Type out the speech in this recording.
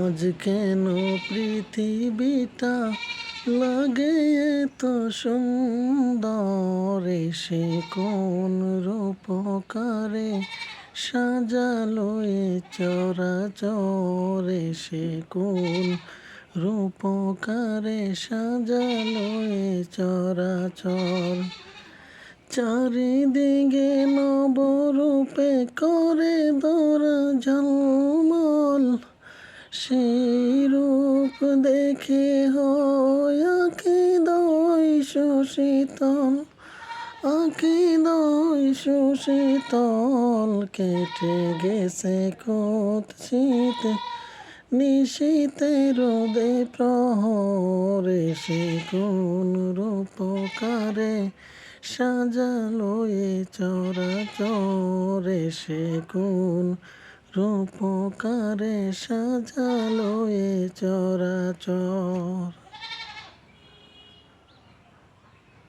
আজ কেন পৃথিবীটা লাগে এত সুন্দর, সে কোন রূপকারে সাজালো এ চরাচর, সে কোন রূপকারে সাজালো এ চরাচর। চারিদিকে নবরূপে করে ধরা ঝলমল, সেই রূপ দেখে হয় আঁখি সুশীতল, আঁখি সুশীতল। কেটে গেছে কুৎসিত নিশীতে রোদে প্রহরে, সে কোন রূপকারে সাজালো এ চরাচরে, সে কোন রূপকারে সাজালো এ চরাচর।